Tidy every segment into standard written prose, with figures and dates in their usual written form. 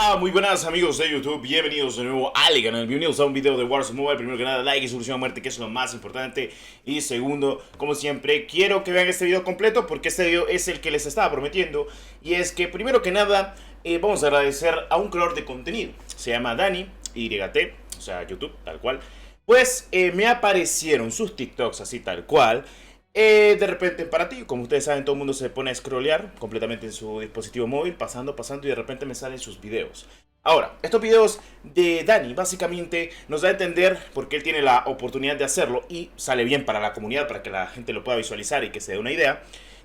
Hola, muy buenas amigos de YouTube, bienvenidos de nuevo al canal, bienvenidos a un video de Warzone Mobile. Primero que nada, like y solución a muerte, que es lo más importante. Y segundo, como siempre, quiero que vean este video completo porque este video es el que les estaba prometiendo. Y es que primero que nada, vamos a agradecer a un creador de contenido, se llama Dani, YT, o sea, YouTube, tal cual. Pues me aparecieron sus TikToks así tal cual. De repente para ti, como ustedes saben, todo el mundo se pone a scrollear completamente en su dispositivo móvil, pasando y de repente me salen sus videos. Ahora, estos videos de Dani básicamente nos da a entender porque él tiene la oportunidad de hacerlo y sale bien para la comunidad, para que la gente lo pueda visualizar y que se dé una idea,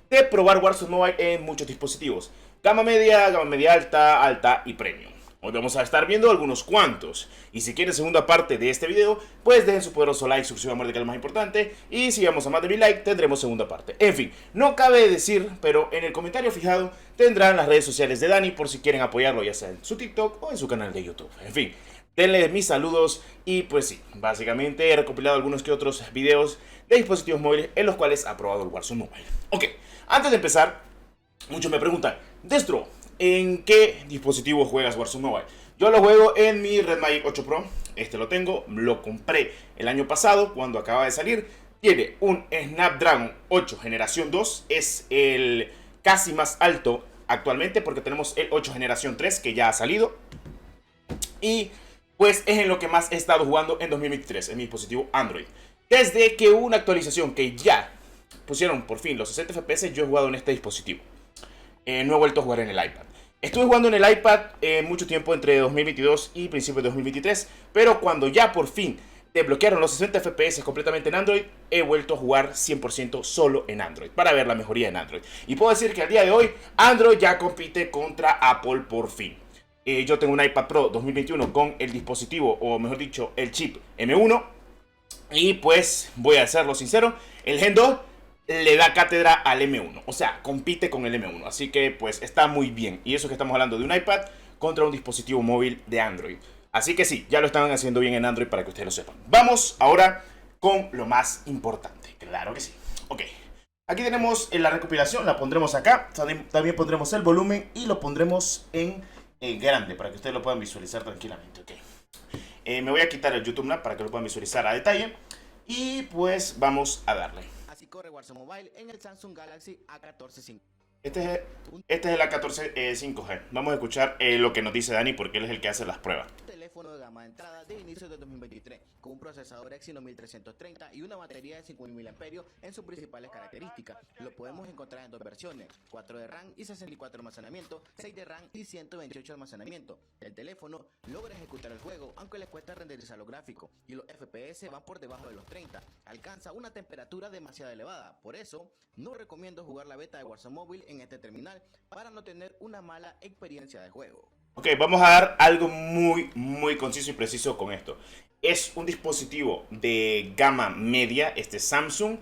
de probar Warzone Mobile en muchos dispositivos. Gama media alta, alta y premium. Hoy vamos a estar viendo algunos cuantos. Y si quieren segunda parte de este video, pues dejen su poderoso like, suscriban a muerte, que es lo más importante. Y si llegamos a más de 1000 likes, tendremos segunda parte. En fin, no cabe decir, pero en el comentario fijado tendrán las redes sociales de Dani por si quieren apoyarlo, ya sea en su TikTok o en su canal de YouTube. En fin, denle mis saludos. Y pues sí, básicamente he recopilado algunos que otros videos de dispositivos móviles en los cuales ha probado el Warzone Mobile. Ok, antes de empezar, muchos me preguntan, Destro, ¿en qué dispositivo juegas Warzone Mobile? Yo lo juego en mi Red Magic 8 Pro. Este lo tengo, lo compré el año pasado cuando acaba de salir. Tiene un Snapdragon 8 generación 2. Es el casi más alto actualmente porque tenemos el 8 generación 3 que ya ha salido. Y pues es en lo que más he estado jugando en 2023 en mi dispositivo Android. Desde que hubo una actualización que ya pusieron por fin los 60 FPS, yo he jugado en este dispositivo. No he vuelto a jugar en el iPad. Estuve jugando en el iPad mucho tiempo entre 2022 y principios de 2023, pero cuando ya por fin desbloquearon los 60 FPS completamente en Android, he vuelto a jugar 100% solo en Android, para ver la mejoría en Android. Y puedo decir que al día de hoy, Android ya compite contra Apple por fin. Yo tengo un iPad Pro 2021 con el dispositivo, o mejor dicho, el chip M1, y pues voy a serlo sincero, el Gen 2 le da cátedra al M1, o sea, compite con el M1, así que pues está muy bien. Y eso que estamos hablando de un iPad contra un dispositivo móvil de Android. Así que sí, ya lo estaban haciendo bien en Android para que ustedes lo sepan. Vamos ahora con lo más importante, claro que sí. Ok, aquí tenemos la recopilación, la pondremos acá, también pondremos el volumen y lo pondremos en grande para que ustedes lo puedan visualizar tranquilamente. Ok, me voy a quitar el YouTube Map para que lo puedan visualizar a detalle y pues vamos a darle. Corre Warzone Mobile en el Samsung Galaxy A14 5. Este es el A14 5G. Vamos a escuchar lo que nos dice Dani porque él es el que hace las pruebas. Teléfono de gama de entrada de inicio de 2023 con un procesador Exynos 1330 y una batería de 5000 mAh en sus principales características. Lo podemos encontrar en dos versiones, 4 de RAM y 64 de almacenamiento, 6 de RAM y 128 de almacenamiento. El teléfono logra ejecutar el juego aunque le cuesta renderizar los gráficos y los FPS van por debajo de los 30. Alcanza una temperatura demasiado elevada, por eso no recomiendo jugar la beta de Warzone Mobile en este terminal para no tener una mala experiencia de juego. Ok, vamos a dar algo muy conciso y preciso con esto. Es un dispositivo de gama media, este Samsung.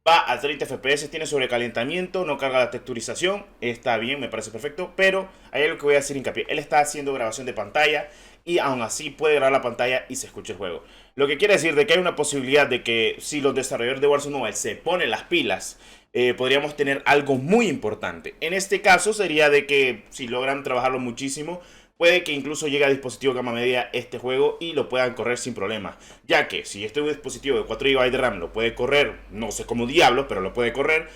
Va a 30 FPS, tiene sobrecalentamiento, no carga la texturización. Está bien, me parece perfecto. Pero hay algo que voy a hacer hincapié. Él está haciendo grabación de pantalla y aún así puede grabar la pantalla y se escucha el juego. Lo que quiere decir de que hay una posibilidad de que si los desarrolladores de Warzone Mobile se ponen las pilas, podríamos tener algo muy importante. En este caso sería de que si logran trabajarlo muchísimo, puede que incluso llegue a dispositivo gama media este juego y lo puedan correr sin problema. Ya que si este dispositivo de 4 GB de RAM lo puede correr, no sé cómo diablos, pero lo puede correr.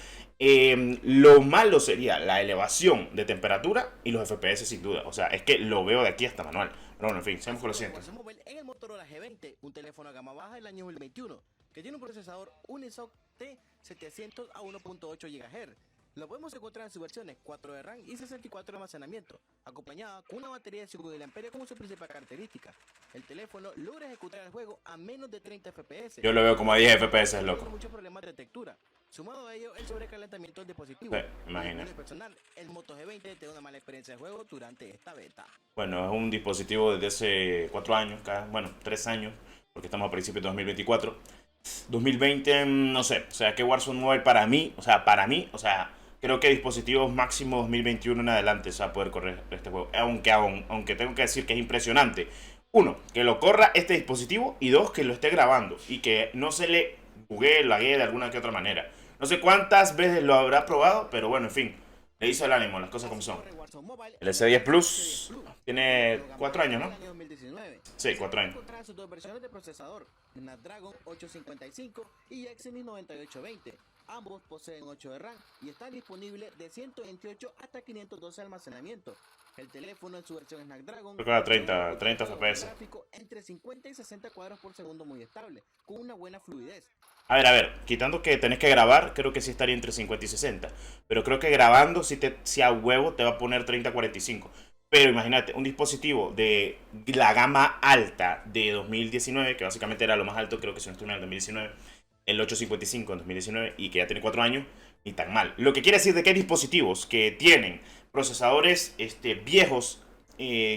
Lo malo sería la elevación de temperatura y los FPS sin duda. O sea, es que lo veo de aquí hasta manual. Pero bueno, en fin, seamos con lo siguiente. En el Motorola G20, un teléfono de gama baja del año 2021, que tiene un procesador Unisoc T700 a 1.8 GHz. Lo podemos encontrar en sus versiones 4 de RAM y 64 de almacenamiento, acompañada con una batería de 5000 mAh como su principal característica. El teléfono logra ejecutar el juego a menos de 30 FPS. Yo lo veo como a 10 FPS, loco. Muchos problemas de textura. Sumado a ello, el sobrecalentamiento del dispositivo. Sí, imagínate. Personal, el Moto G20 tiene una mala experiencia de juego durante esta beta. Bueno, es un dispositivo desde hace 4 años, bueno, 3 años, porque estamos a principios de 2024. 2020, no sé, o sea, que Warzone Mobile para mí, creo que dispositivos máximo 2021 en adelante se va a poder correr este juego. Aunque tengo que decir que es impresionante. Uno, que lo corra este dispositivo y dos, que lo esté grabando y que no se le buguee, laguee de alguna que otra manera. No sé cuántas veces lo habrá probado, pero bueno, en fin, le hizo el ánimo, las cosas como son. El S10 Plus Tiene 4 años, del ¿no? año 2019. Sí, 4 años. Encontrar sus dos versiones de procesador, Snapdragon 855 y Exynos 9820. Ambos poseen 8 de RAM y están disponibles de 128 hasta 512 de almacenamiento. El teléfono en su versión Snapdragon Creo que da 30 FPS. gráfico entre 50 y 60 cuadros por segundo muy estable, con una buena fluidez. A ver, quitando que tenés que grabar, creo que sí estaría entre 50 y 60. Pero creo que grabando, si a huevo, te va a poner 30-45. Pero imagínate, un dispositivo de la gama alta de 2019, que básicamente era lo más alto, creo que se estuvo en el 2019, el 855 en 2019, y que ya tiene 4 años, ni tan mal. Lo que quiere decir de que hay dispositivos que tienen procesadores viejos,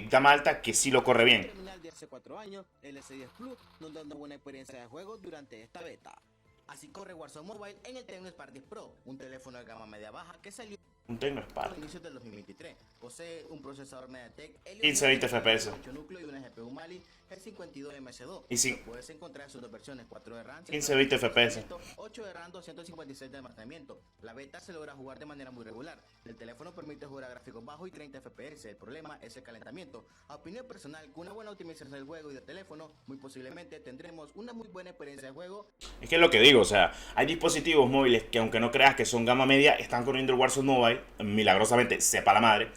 gama alta, que sí lo corre bien. Terminal de hace 4 años, el S10 Plus nos da una buena experiencia de juego durante esta beta. Así corre Warzone Mobile en el Tecno Spark Pro, un teléfono de gama media baja que salió Un Tecno a Spark. inicios del 2023. Posee un procesador MediaTek Helio 15-20 FPS. 8 núcleos y una GPU Mali G52MS2. Y sí. Lo puedes encontrar en sus dos versiones, 4 de RAM, 15-20 FPS. 8 de RAM, 256 de almacenamiento. La beta se logra jugar de manera muy regular. El teléfono permite jugar a gráficos bajos y 30 FPS. El problema es el calentamiento. A opinión personal, con una buena optimización del juego y del teléfono, muy posiblemente tendremos una muy buena experiencia de juego. Es que es lo que digo, o sea, hay dispositivos móviles que aunque no creas que son gama media, están corriendo el Warzone Mobile, milagrosamente, sepa la madre.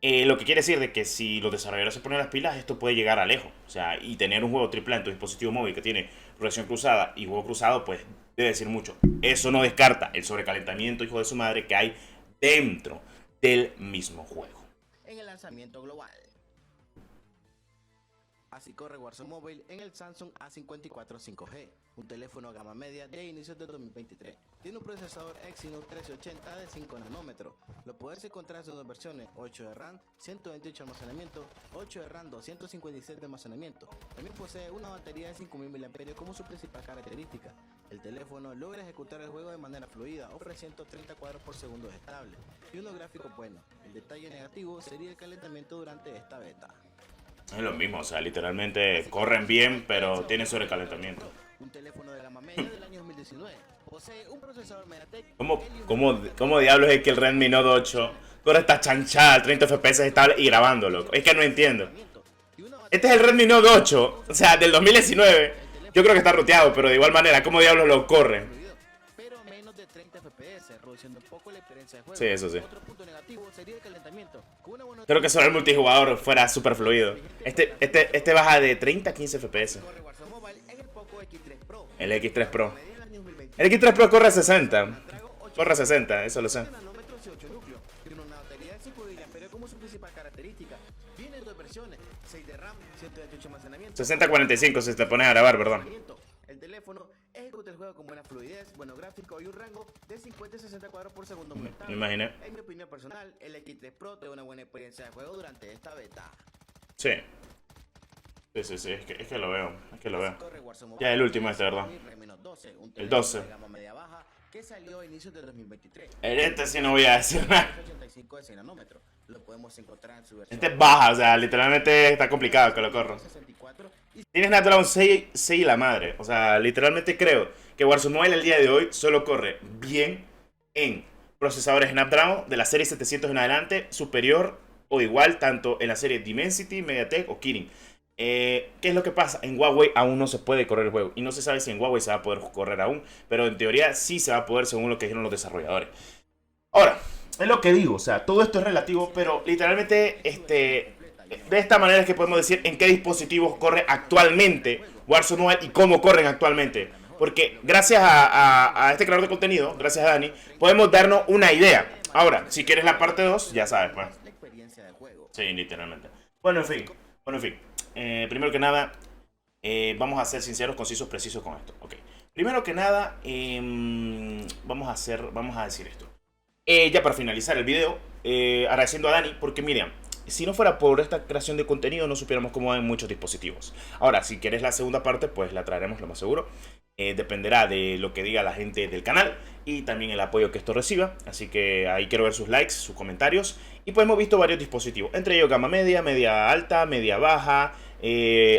Lo que quiere decir de que si los desarrolladores se ponen las pilas, esto puede llegar a lejos. O sea, y tener un juego triple en tu dispositivo móvil que tiene progresión cruzada y juego cruzado, pues debe decir mucho. Eso no descarta el sobrecalentamiento, hijo de su madre, que hay dentro del mismo juego. En el lanzamiento global. Así corre Warzone Mobile en el Samsung A54 5G, un teléfono gama media de inicios de 2023. Tiene un procesador Exynos 1380 de 5 nanómetros. Lo puedes encontrar en sus dos versiones, 8 de RAM, 128 de almacenamiento, 8 de RAM, 256 de almacenamiento. También posee una batería de 5000 mAh como su principal característica. El teléfono logra ejecutar el juego de manera fluida, ofreciendo 30 cuadros por segundo estable y unos gráficos buenos. El detalle negativo sería el calentamiento durante esta beta. Es lo mismo, o sea, literalmente corren bien, pero tienen sobrecalentamiento. Un teléfono de gama media del año 2019. Posee un procesador MediaTek. ¿Cómo diablos es que el Redmi Note 8 corre esta chanchada, 30 FPS estable y grabándolo? Es que no entiendo. Este es el Redmi Note 8, o sea, del 2019. Yo creo que está ruteado, pero de igual manera, ¿cómo diablos lo corren? Pero menos de 30 FPS, reduciendo un poco la experiencia de juego. Sí, eso sí. Otro punto negativo sería el calentamiento. Con una buena Creo que solo el multijugador fuera super fluido. Este baja de 30 a 15 FPS. corre Warzone Mobile en el Poco X3 Pro. El X3 Pro. Media del año 2020. El X3 Pro corre a 60. Snapdragon 8 Corre a 60, eso lo sé. nanómetros y 8 núcleos. Tiene una batería de 5 mAh como su principal característica. Viene en dos versiones, 6 de RAM, 128 de almacenamiento. 60-45 si te pones a grabar, perdón. El teléfono ejecuta el juego con buena fluidez, buenos gráficos y un rango de 50 y 60 cuadros por segundo muy estable. Me imaginé. En mi opinión personal, el X3 Pro te da una buena experiencia de juego durante esta beta. Sí. Sí, es que lo veo. Es que lo veo. Corre Warzone Ya el último este, ¿verdad? Redmi Note 12, un El teléfono 12. de gama media baja que salió a inicios de 2023. El este sí no voy a decir nada. 85 de 100 nanómetros. Lo podemos encontrar en su versión. Este es baja, o sea, literalmente está complicado que lo corra. 64 y Tienes Snapdragon 6 y la madre. O sea, literalmente creo que Warzone Mobile el día de hoy solo corre bien en procesadores Snapdragon de la serie 700 en adelante, superior o igual tanto en la serie Dimensity, MediaTek o Kirin. ¿Qué es lo que pasa? En Huawei aún no se puede correr el juego. Y no se sabe si en Huawei se va a poder correr aún. Pero en teoría sí se va a poder según lo que dijeron los desarrolladores. Ahora, es lo que digo. O sea, todo esto es relativo. Pero literalmente, de esta manera es que podemos decir en qué dispositivos corre actualmente Warzone Mobile y cómo corren actualmente. Porque gracias a este creador de contenido, gracias a Dani, podemos darnos una idea. Ahora, si quieres la parte 2, ya sabes, pues. la experiencia de juego. Sí, literalmente. Bueno, en fin. Primero que nada, vamos a ser sinceros, concisos, precisos con esto. Ok. Primero que nada, vamos a decir esto. Ya para finalizar el video, agradeciendo a Dani, porque miren, si no fuera por esta creación de contenido, no supiéramos cómo van muchos dispositivos. Ahora, si quieres la segunda parte, pues la traeremos lo más seguro. Dependerá de lo que diga la gente del canal y también el apoyo que esto reciba. Así que ahí quiero ver sus likes, sus comentarios. Y pues hemos visto varios dispositivos, entre ellos gama media, media alta, media baja,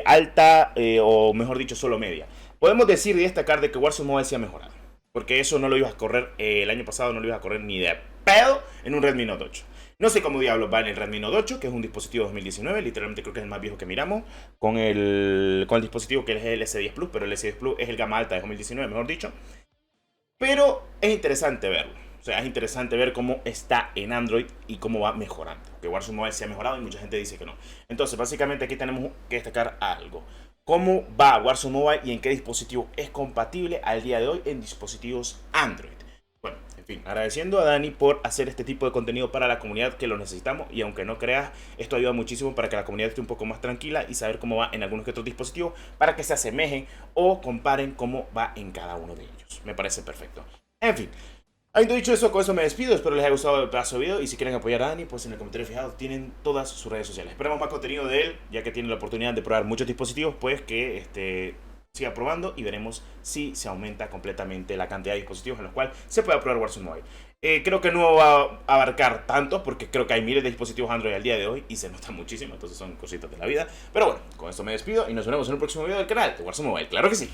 alta o mejor dicho solo media. Podemos decir y destacar de que Warzone Mobile se ha mejorado. Porque eso no lo ibas a correr el año pasado, no lo ibas a correr ni de pedo en un Redmi Note 8. No sé cómo diablos va en el Redmi Note 8, que es un dispositivo 2019, literalmente creo que es el más viejo que miramos, con el dispositivo que es el S10 Plus, pero el S10 Plus es el gama alta de 2019, mejor dicho. Pero es interesante verlo. O sea, es interesante ver cómo está en Android y cómo va mejorando. Que Warzone Mobile se ha mejorado y mucha gente dice que no. Entonces, básicamente aquí tenemos que destacar algo. Cómo va Warzone Mobile y en qué dispositivo es compatible al día de hoy en dispositivos Android. Bueno, en fin, agradeciendo a Dani por hacer este tipo de contenido para la comunidad, que lo necesitamos, y aunque no creas, esto ayuda muchísimo para que la comunidad esté un poco más tranquila y saber cómo va en algunos que otros dispositivos para que se asemejen o comparen cómo va en cada uno de ellos. Me parece perfecto. En fin, habiendo dicho eso, con eso me despido. Espero les haya gustado el pedazo de video y si quieren apoyar a Dani, pues en el comentario fijado tienen todas sus redes sociales. Esperamos más contenido de él, ya que tiene la oportunidad de probar muchos dispositivos, pues que siga probando y veremos si se aumenta completamente la cantidad de dispositivos en los cuales se puede probar Warzone Mobile. Creo que no va a abarcar tanto porque creo que hay miles de dispositivos Android al día de hoy y se nota muchísimo, entonces son cositas de la vida. Pero bueno, con esto me despido y nos veremos en un próximo video del canal de Warzone Mobile. ¡Claro que sí!